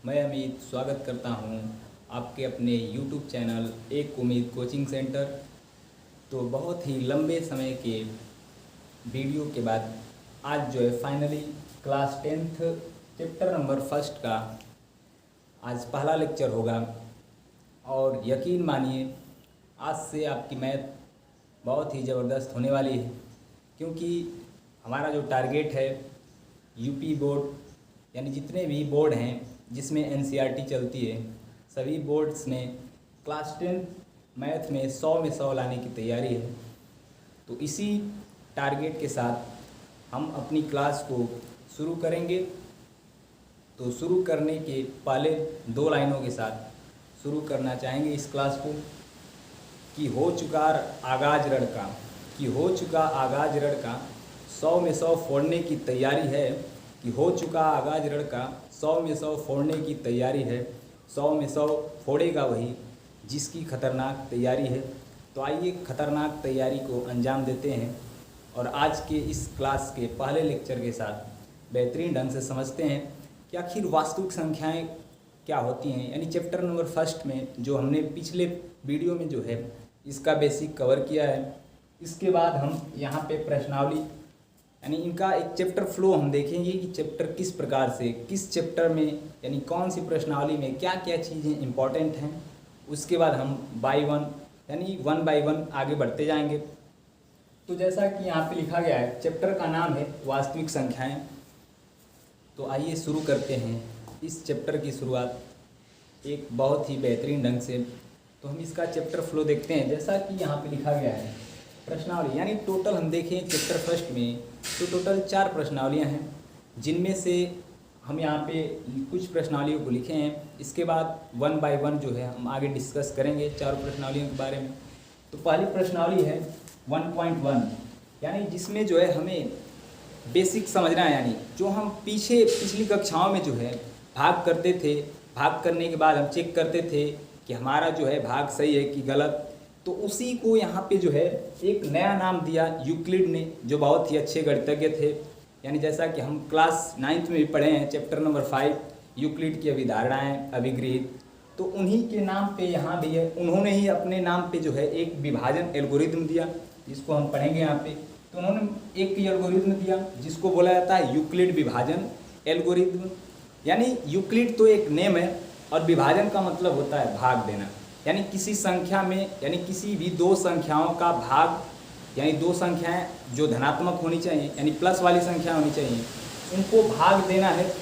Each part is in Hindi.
मैं अमित स्वागत करता हूं आपके अपने YouTube चैनल एक उम्मीद कोचिंग सेंटर। तो बहुत ही लंबे समय के वीडियो के बाद आज जो है finally class 10th chapter number first का आज पहला लेक्चर होगा। और यकीन मानिए आज से आपकी मैथ बहुत ही ज़बरदस्त होने वाली है, क्योंकि हमारा जो टारगेट है यूपी बोर्ड यानी जितने भी बोर्ड हैं जिसमें एनसीईआरटी चलती है, सभी बोर्ड्स ने क्लास 10 मैथ में 100 में 100 लाने की तैयारी है। तो इसी टारगेट के साथ हम अपनी क्लास को शुरू करेंगे। तो शुरू करने के पहले 2 लाइनों के साथ शुरू करना चाहेंगे इस क्लास को कि हो चुका आगाज रण का 100 में 100 फोड़ने की तैयारी है, कि हो चुका आगाज रण का 100 में 100 फोड़ने की तैयारी है, 100 में 100 फोड़ेगा वही जिसकी खतरनाक तैयारी है। तो आइए खतरनाक तैयारी को अंजाम देते हैं और आज के इस क्लास के पहले लेक्चर के साथ बेहतरीन ढंग से समझते हैं कि आखिर वास्तविक संख्याएं क्या होती हैं। यानी चैप्टर नंबर फर्स्ट में जो हमने पिछले वीडियो में जो है इसका बेसिक कवर किया है। इसके बाद हम यहाँ पे प्रश्नावली यानी इनका एक चैप्टर फ्लो हम देखेंगे कि चैप्टर किस प्रकार से किस चैप्टर में यानी कौन सी प्रश्नावली में क्या क्या चीज़ें इंपॉर्टेंट हैं। उसके बाद हम बाय वन यानी 1 बाय 1 आगे बढ़ते जाएंगे। तो जैसा कि यहाँ पे लिखा गया है, चैप्टर का नाम है वास्तविक संख्याएं। तो आइए शुरू करते हैं इस चैप्टर की शुरुआत एक बहुत ही बेहतरीन ढंग से। तो हम इसका चैप्टर फ्लो देखते हैं। जैसा कि यहाँ पे लिखा गया है प्रश्नावली यानी टोटल हम देखें चैप्टर फर्स्ट में तो टोटल 4 प्रश्नावलियाँ हैं, जिनमें से हम यहाँ पे कुछ प्रश्नावलियों को लिखे हैं। इसके बाद 1 बाय 1 जो है हम आगे डिस्कस करेंगे चारों प्रश्नावलियों के बारे में। तो पहली प्रश्नावली है 1.1 यानी जिसमें जो है हमें बेसिक समझना है, यानी जो हम पिछली कक्षाओं में जो है भाग करते थे, भाग करने के बाद हम चेक करते थे कि हमारा जो है भाग सही है कि गलत। तो उसी को यहाँ पे जो है एक नया नाम दिया यूक्लिड ने, जो बहुत ही अच्छे गणितज्ञ थे। यानी जैसा कि हम क्लास 9th में भी पढ़े हैं चैप्टर नंबर 5 यूक्लिड की अभिधारणाएं अभिगृहित। तो उन्हीं के नाम पे यहाँ भी है, उन्होंने ही अपने नाम पे जो है एक विभाजन एल्गोरिदम दिया जिसको हम पढ़ेंगे यहाँ पे। तो उन्होंने एक एल्गोरिदम दिया जिसको बोला जाता है यूक्लिड विभाजन एल्गोरिदम। यानी यूक्लिड तो एक नेम है और विभाजन का मतलब होता है भाग देना। यानी किसी संख्या में यानी किसी भी 2 संख्याओं का भाग यानी 2 संख्याएं जो धनात्मक होनी चाहिए यानी प्लस वाली संख्या होनी चाहिए, उनको भाग देना है।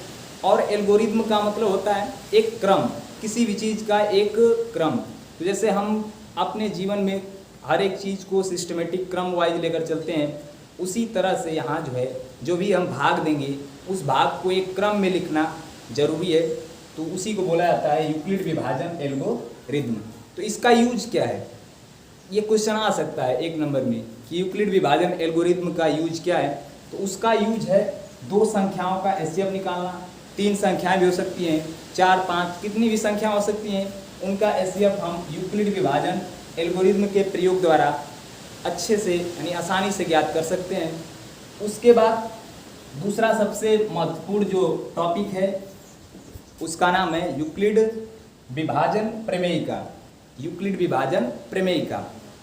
और एल्गोरिदम का मतलब होता है एक क्रम, किसी भी चीज़ का एक क्रम। तो जैसे हम अपने जीवन में हर एक चीज़ को सिस्टमेटिक क्रम वाइज लेकर चलते हैं, उसी तरह से यहाँ जो है जो भी हम भाग देंगे उस भाग को एक क्रम में लिखना जरूरी है। तो उसी को बोला जाता है यूक्लिड विभाजन एल्गोरिदम। तो इसका यूज क्या है, ये क्वेश्चन आ सकता है 1 नंबर में कि यूक्लिड विभाजन एल्गोरिदम का यूज क्या है। तो उसका यूज है 2 संख्याओं का एचसीएफ निकालना। 3 संख्याएं भी हो सकती हैं, 4 5 कितनी भी संख्या हो सकती हैं, उनका एचसीएफ हम यूक्लिड विभाजन एल्गोरिदम के प्रयोग द्वारा अच्छे से यानी आसानी से ज्ञात कर सकते हैं। उसके बाद दूसरा सबसे महत्वपूर्ण जो टॉपिक है उसका नाम है यूक्लिड विभाजन प्रमेयिका। यूक्लिड विभाजन प्रमेयिका।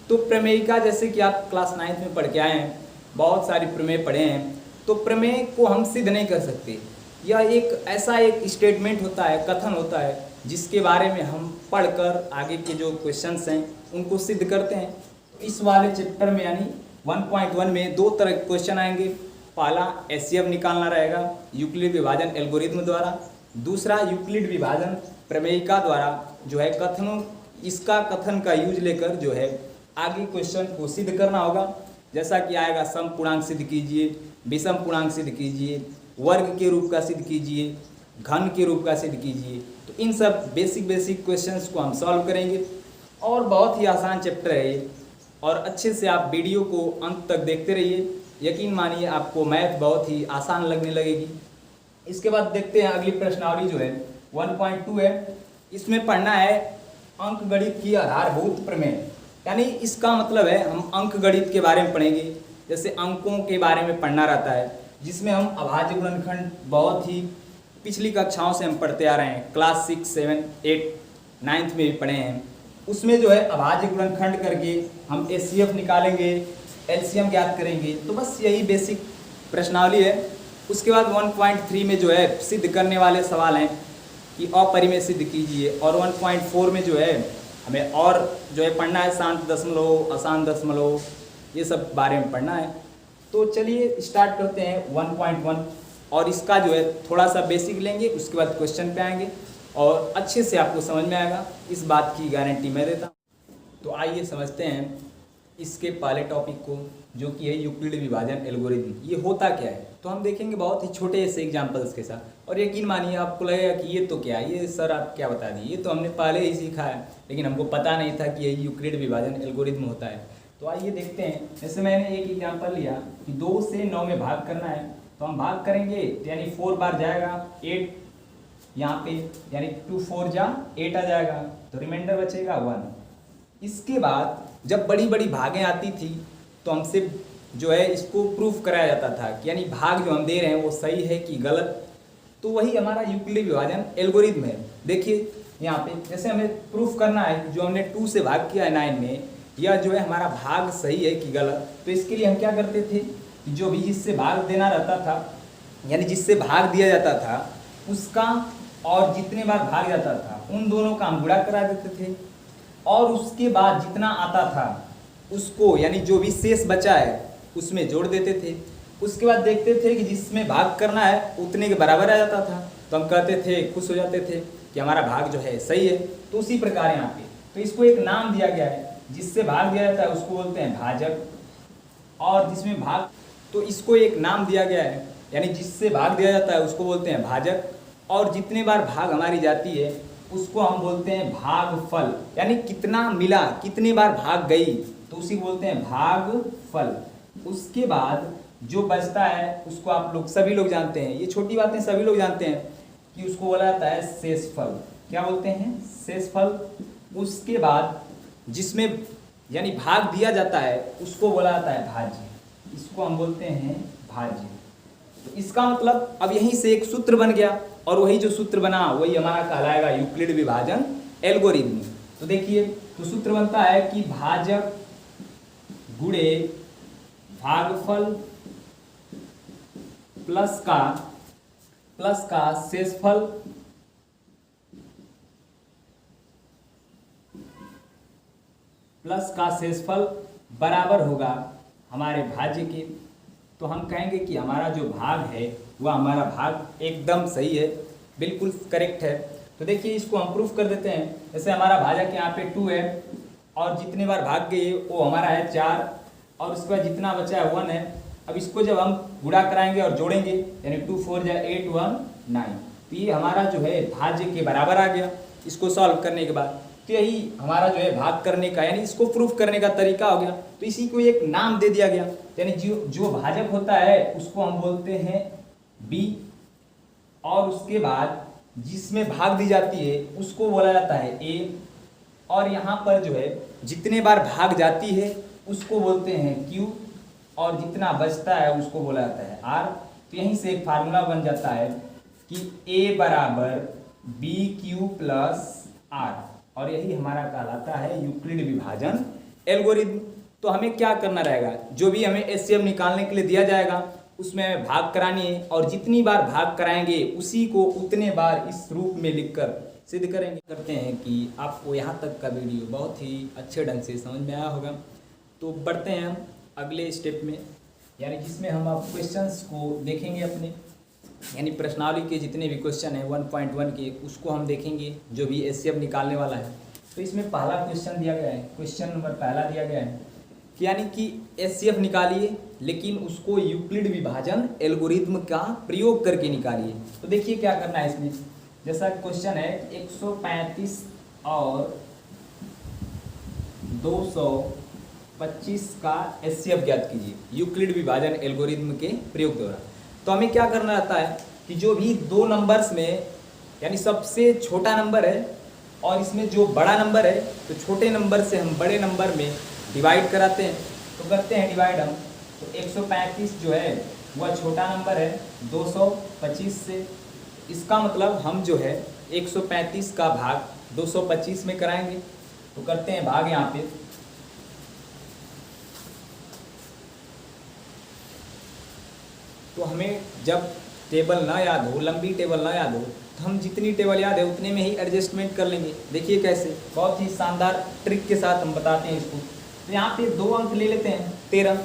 तो प्रमेयिका जैसे कि आप क्लास 9th में पढ़ के आए हैं, बहुत सारी प्रमेय पढ़े हैं। तो प्रमेय को हम सिद्ध नहीं कर सकते, यह एक ऐसा एक स्टेटमेंट होता है, कथन होता है, जिसके बारे में हम पढ़कर आगे के जो क्वेश्चंस हैं उनको सिद्ध करते हैं। तो इस वाले चैप्टर में यानी 1.1 में 2 तरह के क्वेश्चन आएंगे। पहला एचसीएफ निकालना रहेगा यूक्लिड विभाजन एल्गोरिदम द्वारा, दूसरा यूक्लिड विभाजन प्रमेयिका द्वारा जो है कथनों इसका कथन का यूज लेकर जो है आगे क्वेश्चन को सिद्ध करना होगा। जैसा कि आएगा सम पूर्णांक सिद्ध कीजिए, विषम पूर्णांक सिद्ध कीजिए, वर्ग के रूप का सिद्ध कीजिए, घन के रूप का सिद्ध कीजिए। तो इन सब बेसिक क्वेश्चंस को हम सॉल्व करेंगे और बहुत ही आसान चैप्टर है ये। और अच्छे से आप वीडियो को अंत तक देखते रहिए, यकीन मानिए आपको मैथ बहुत ही आसान लगने लगेगी। इसके बाद देखते हैं अगली प्रश्नावली जो है 1.2 है। इसमें पढ़ना है अंकगणित की आधारभूत प्रमेय। यानी इसका मतलब है हम अंकगणित के बारे में पढ़ेंगे। जैसे अंकों के बारे में पढ़ना रहता है, जिसमें हम अभाज्य गुणनखंड बहुत ही पिछली कक्षाओं से हम पढ़ते आ रहे हैं, क्लास 6, 7, 8, 9th में भी पढ़े हैं। उसमें जो है अभाज्य गुणनखंड करके हम एचसीएफ निकालेंगे, एलसीएम ज्ञात करेंगे। तो बस यही बेसिक प्रश्नावली है। उसके बाद 1.3 में जो है सिद्ध करने वाले सवाल हैं कि अपरिमेय सिद्ध कीजिए, और 1.4 में जो है हमें और जो है पढ़ना है शांत दशमलव, अशांत दशमलव, ये सब बारे में पढ़ना है। तो चलिए स्टार्ट करते हैं 1.1, और इसका जो है थोड़ा सा बेसिक लेंगे, उसके बाद क्वेश्चन पे आएंगे और अच्छे से आपको समझ में आएगा, इस बात की गारंटी मैं देता हूँ। तो आइए समझते हैं इसके पहले टॉपिक को, जो कि है यूक्लिड विभाजन एल्गोरिथम। ये होता क्या है तो हम देखेंगे बहुत ही छोटे से एग्जांपल्स के साथ। और यकीन मानिए आपको लगेगा कि ये तो क्या है, ये सर आप क्या बता दिए, ये तो हमने पहले ही सीखा है, लेकिन हमको पता नहीं था कि ये यूक्लिड विभाजन एल्गोरिथम होता है। तो आइए देखते हैं। जैसे मैंने एक एग्जाम्पल लिया कि 2 से 9 में भाग करना है, तो हम भाग करेंगे यानी 4 बार जाएगा 8 यहाँ पे, यानी 2 4 जा 8 आ जाएगा, तो रिमाइंडर बचेगा 1। इसके बाद जब बड़ी बड़ी भागें आती थी तो हमसे जो है इसको प्रूफ कराया जाता था कि यानी भाग जो हम दे रहे हैं वो सही है कि गलत। तो वही हमारा यूक्लिड विभाजन एल्गोरिथम है। देखिए यहाँ पे जैसे हमें प्रूफ करना है कि जो हमने 2 से भाग किया है 9 में, यह जो है हमारा भाग सही है कि गलत। तो इसके लिए हम क्या करते थे कि जो भी जिससे भाग देना रहता था, यानी जिससे भाग दिया जाता था उसका और जितने बार भाग जाता था उन दोनों का हम गुणा करा देते थे, और उसके बाद जितना आता था उसको यानी जो भी शेष बचा है उसमें जोड़ देते थे। उसके बाद देखते थे कि जिसमें भाग करना है उतने के बराबर आ जाता था, तो हम कहते थे, खुश हो जाते थे कि हमारा भाग जो है सही है। तो उसी प्रकार यहाँ पे तो इसको एक नाम दिया गया है, जिससे भाग दिया जाता है उसको बोलते हैं भाजक, और जिसमें भाग तो इसको एक नाम दिया गया है, यानी जिससे भाग दिया जाता है उसको बोलते हैं भाजक, और जितने बार भाग हमारी जाती है उसको हम बोलते हैं भागफल, यानी कितना मिला, कितने बार भाग गई, तो उसी को बोलते हैं भागफल। उसके बाद जो बचता है उसको आप लोग सभी लोग जानते हैं, ये छोटी बातें सभी लोग जानते हैं कि उसको बोला जाता है शेषफल। क्या बोलते हैं? शेषफल। उसके बाद जिसमें यानी भाग दिया जाता है उसको बोला जाता है भाज्य, इसको हम बोलते हैं भाज्य। तो इसका मतलब अब यहीं से एक सूत्र बन गया, और वही जो सूत्र बना वही हमारा कहलाएगा यूक्लिड विभाजन एल्गोरिथम। तो देखिए, तो सूत्र बनता है कि भाजक गुणे भागफल प्लस का शेषफल बराबर होगा हमारे भाज्य के। तो हम कहेंगे कि हमारा जो भाग है वह हमारा भाग एकदम सही है, बिल्कुल करेक्ट है। तो देखिए इसको हम प्रूफ कर देते हैं। जैसे हमारा भाजक यहाँ पे 2 है, और जितने बार भाग गए वो हमारा है 4, और उसके बाद जितना बचा है 1 है। अब इसको जब हम गुणा कराएंगे और जोड़ेंगे यानी 2 4 जा 8 1 9, तो ये हमारा जो है भाज्य के बराबर आ गया। इसको सॉल्व करने के बाद तो यही हमारा जो है भाग करने का यानी इसको प्रूफ करने का तरीका हो गया। तो इसी को एक नाम दे दिया गया, यानी जो भाजक होता है उसको हम बोलते हैं बी, और उसके बाद जिसमें भाग दी जाती है उसको बोला जाता है ए, और यहाँ पर जो है जितने बार भाग जाती है उसको बोलते हैं क्यू, और जितना बचता है उसको बोला जाता है आर। तो यहीं से एक फार्मूला बन जाता है कि ए बराबर बी क्यू प्लस आर, और यही हमारा कहलाता है यूक्लिड विभाजन एल्गोरिथम। तो हमें क्या करना रहेगा, जो भी हमें एचसीएफ निकालने के लिए दिया जाएगा उसमें हमें भाग करानी है, और जितनी बार भाग कराएंगे उसी को उतने बार इस रूप में लिखकर सिद्ध करेंगे। करते हैं कि आपको यहाँ तक का वीडियो बहुत ही अच्छे ढंग से समझ में आया होगा। तो बढ़ते हैं हम अगले स्टेप में, यानी जिसमें हम अब क्वेश्चंस को देखेंगे अपने, यानी प्रश्नावली के जितने भी क्वेश्चन हैं 1.1 के उसको हम देखेंगे, जो भी एचसीएफ निकालने वाला है। तो इसमें पहला क्वेश्चन दिया गया है, क्वेश्चन नंबर पहला दिया गया है कि यानी कि एचसीएफ निकालिए, लेकिन उसको यूक्लिड विभाजन एल्गोरिथम का प्रयोग करके निकालिए। तो देखिए क्या करना है इसमें। जैसा क्वेश्चन है 135 और 225 का एचसीएफ ज्ञात कीजिए यूक्लिड विभाजन एल्गोरिथम के प्रयोग द्वारा। तो हमें क्या करना रहता है कि जो भी 2 नंबर्स में यानी सबसे छोटा नंबर है और इसमें जो बड़ा नंबर है, तो छोटे नंबर से हम बड़े नंबर में डिवाइड कराते हैं। तो करते हैं डिवाइड हम। तो 135 जो है वह छोटा नंबर है 225 से, इसका मतलब हम जो है 135 का भाग 225 में कराएंगे। तो करते हैं भाग यहाँ पे। तो हमें जब टेबल ना याद हो, लंबी टेबल ना याद हो, तो हम जितनी टेबल याद है उतने में ही एडजस्टमेंट कर लेंगे। देखिए कैसे, बहुत ही शानदार ट्रिक के साथ हम बताते हैं इसको। तो यहाँ पे 2 अंक ले लेते हैं 13,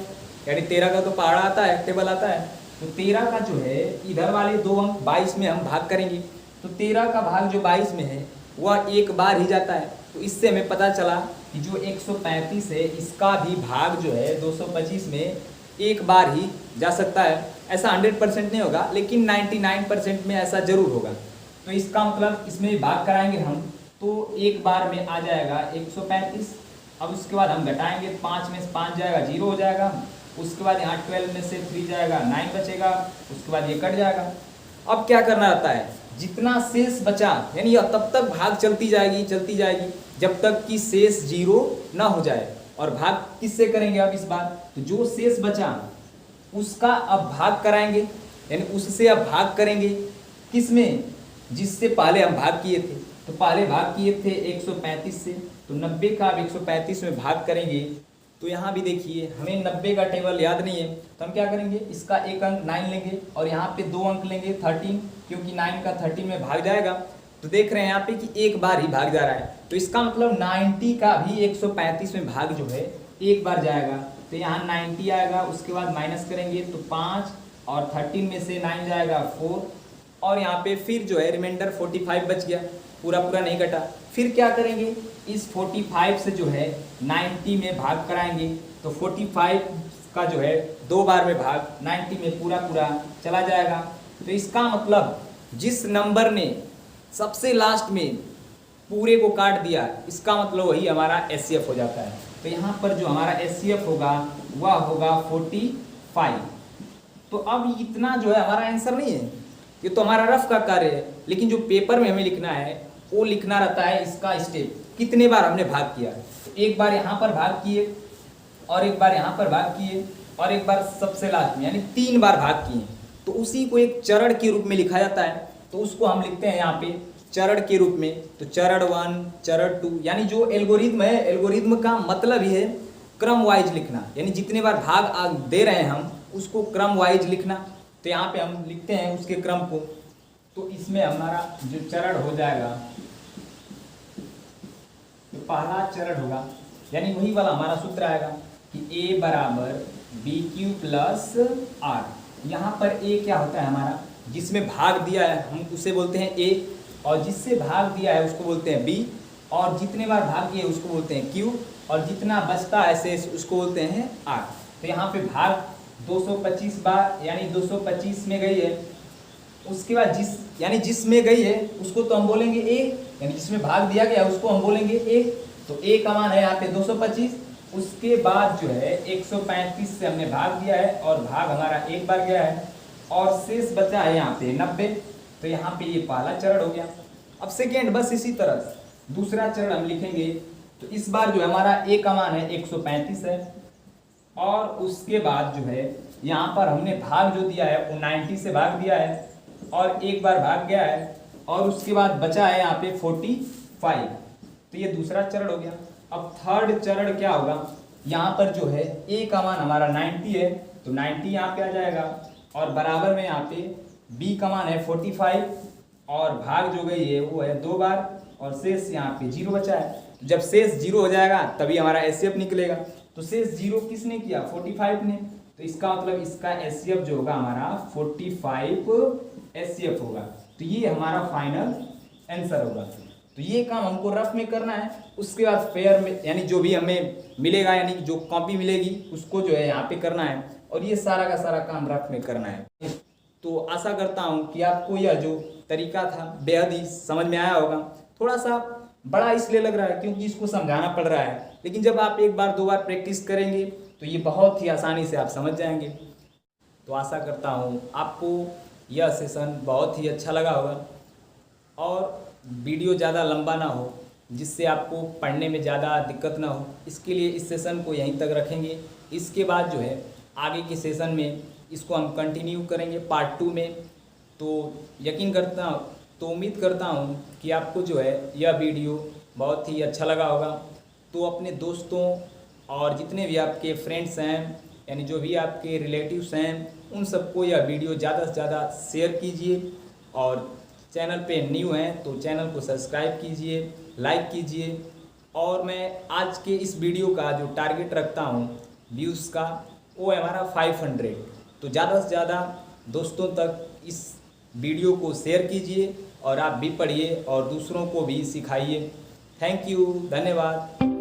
यानी 13 का तो पहाड़ा आता है, टेबल आता है। तो 13 का जो है इधर वाले 2 अंक 22 में हम भाग करेंगे। तो 13 का भाग जो 22 में है वह एक बार ही जाता है। तो इससे हमें पता चला कि जो 135 है इसका भी भाग जो है 225 में एक बार ही जा सकता है। ऐसा 100% नहीं होगा, लेकिन 99% में ऐसा जरूर होगा। तो इसका मतलब इसमें भाग कराएंगे हम तो एक बार में आ जाएगा 135। अब उसके बाद हम घटाएंगे, 5 में से 5 जाएगा 0 हो जाएगा। उसके बाद यहाँ 12 में से 3 जाएगा 9 बचेगा। उसके बाद ये कट जाएगा। अब क्या करना रहता है, जितना शेष बचा यानी तब तक भाग चलती जाएगी जब तक कि शेष 0 ना हो जाए। और भाग किससे करेंगे अब इस बार, तो जो शेष बचा उसका अब भाग कराएंगे, यानी उससे अब भाग करेंगे किसमें, जिससे पहले हम भाग किए थे। तो पहले भाग किए थे 135 से, तो 90 का अब 135 में भाग करेंगे। तो यहाँ भी देखिए हमें 90 का टेबल याद नहीं है, तो हम क्या करेंगे, इसका एक अंक 9 लेंगे और यहाँ पे 2 अंक लेंगे 13, क्योंकि 9 का 13 में भाग जाएगा। तो देख रहे हैं यहाँ पे कि एक बार ही भाग जा रहा है। तो इसका मतलब 90 का भी 135 में भाग जो है एक बार जाएगा। तो यहाँ 90 आएगा, उसके बाद माइनस करेंगे तो 5 और 13 में से 9 जाएगा 4, और यहाँ पे फिर जो है रिमाइंडर 45 बच गया, पूरा नहीं कटा। फिर क्या करेंगे, इस 45 से जो है 90 में भाग कराएंगे। तो 45 का जो है 2 बार में भाग 90 में पूरा चला जाएगा। तो इसका मतलब जिस नंबर ने सबसे लास्ट में पूरे को काट दिया, इसका मतलब वही हमारा एचसीएफ हो जाता है। तो यहाँ पर जो हमारा एचसीएफ होगा वह होगा 45। तो अब इतना जो है हमारा आंसर नहीं है, ये तो हमारा रफ का कार्य है। लेकिन जो पेपर में हमें लिखना है वो लिखना रहता है इसका स्टेप, कितने बार हमने भाग किया। तो एक बार यहाँ पर भाग किए, और एक बार यहाँ पर भाग किए, और एक बार सबसे लास्ट में, यानी 3 बार भाग किए। तो उसी को एक चरण के रूप में लिखा जाता है। तो उसको हम लिखते हैं यहाँ पे चरण के रूप में। तो चरण 1, चरण 2, यानी जो एल्गोरिथम है, एल्गोरिथम का मतलब ही है क्रम वाइज लिखना, यानी जितने बार भाग दे रहे हैं हम उसको क्रम वाइज लिखना। तो यहाँ पे हम लिखते हैं उसके क्रम को। तो इसमें हमारा जो चरण हो जाएगा, तो पहला चरण होगा, यानी वही वाला हमारा सूत्र आएगा कि A बराबर BQ प्लस R। यहाँ पर A क्या होता है हमारा, जिसमें भाग दिया है हम उसे बोलते हैं A, और जिससे भाग दिया है उसको बोलते हैं B, और जितने बार भाग किए उसको बोलते हैं Q, और जितना बचता है शेष उसको बोलते हैं R। तो यहाँ पे भाग 225 बार, यानी 225 में गई है। उसके बाद जिसमें गई है उसको तो हम बोलेंगे A, यानी जिसमें भाग दिया गया उसको हम बोलेंगे A। तो A का मान है यहाँ पे 225। उसके बाद जो है 135 से हमने भाग दिया है और भाग हमारा एक बार गया है, और शेष बचा है यहाँ पे 90। तो यहाँ पे ये पहला चरण हो गया। अब सेकेंड, बस इसी तरह दूसरा चरण हम लिखेंगे। तो इस बार जो हमारा A का मान है 135 है, और उसके बाद जो है यहाँ पर हमने भाग जो दिया है वो 90 से भाग दिया है और एक बार भाग गया है, और उसके बाद बचा है यहाँ पे 45। तो ये दूसरा चरण हो गया। अब थर्ड चरण क्या होगा, यहाँ पर जो है A का मान हमारा 90 है, तो 90 यहाँ पे आ जाएगा, और बराबर में यहाँ पे B का मान है 45, और भाग जो गई है वो है 2 बार, और शेष यहाँ पे 0 बचा है। जब शेष 0 हो जाएगा तभी हमारा एचसीएफ निकलेगा। तो शेष 0 किसने किया, 45 ने। तो इसका मतलब इसका एचसीएफ जो होगा हमारा 45 एचसीएफ होगा। तो ये हमारा फाइनल आंसर होगा। तो ये काम हमको रफ में करना है। उसके बाद फेयर में, यानी जो भी हमें मिलेगा, यानी जो कॉपी मिलेगी उसको जो है यहाँ पे करना है, और ये सारा का सारा काम रफ में करना है। तो आशा करता हूँ कि आपको यह जो तरीका था बेहद ही समझ में आया होगा। थोड़ा सा बड़ा इसलिए लग रहा है क्योंकि इसको समझाना पड़ रहा है, लेकिन जब आप एक बार 2 बार प्रैक्टिस करेंगे तो ये बहुत ही आसानी से आप समझ जाएंगे। तो आशा करता हूँ आपको यह सेशन बहुत ही अच्छा लगा होगा, और वीडियो ज़्यादा लंबा ना हो, जिससे आपको पढ़ने में ज़्यादा दिक्कत ना हो। इसके लिए इस सेशन को यहीं तक रखेंगे। इसके बाद जो है आगे के सेशन में इसको हम कंटिन्यू करेंगे पार्ट 2 में। तो तो यकीन करता हूँ, तो उम्मीद करता हूँ कि आपको जो है यह वीडियो बहुत ही अच्छा लगा होगा। तो अपने दोस्तों और जितने भी आपके फ्रेंड्स हैं, यानी जो भी आपके रिलेटिव्स हैं, उन सबको यह वीडियो ज़्यादा से ज़्यादा शेयर कीजिए। और चैनल पे न्यू हैं तो चैनल को सब्सक्राइब कीजिए, लाइक कीजिए। और मैं आज के इस वीडियो का जो टारगेट रखता हूँ व्यूज़ का, वो है हमारा 500। तो ज़्यादा से ज़्यादा दोस्तों तक इस वीडियो को शेयर कीजिए और आप भी पढ़िए और दूसरों को भी सिखाइए। थैंक यू, धन्यवाद।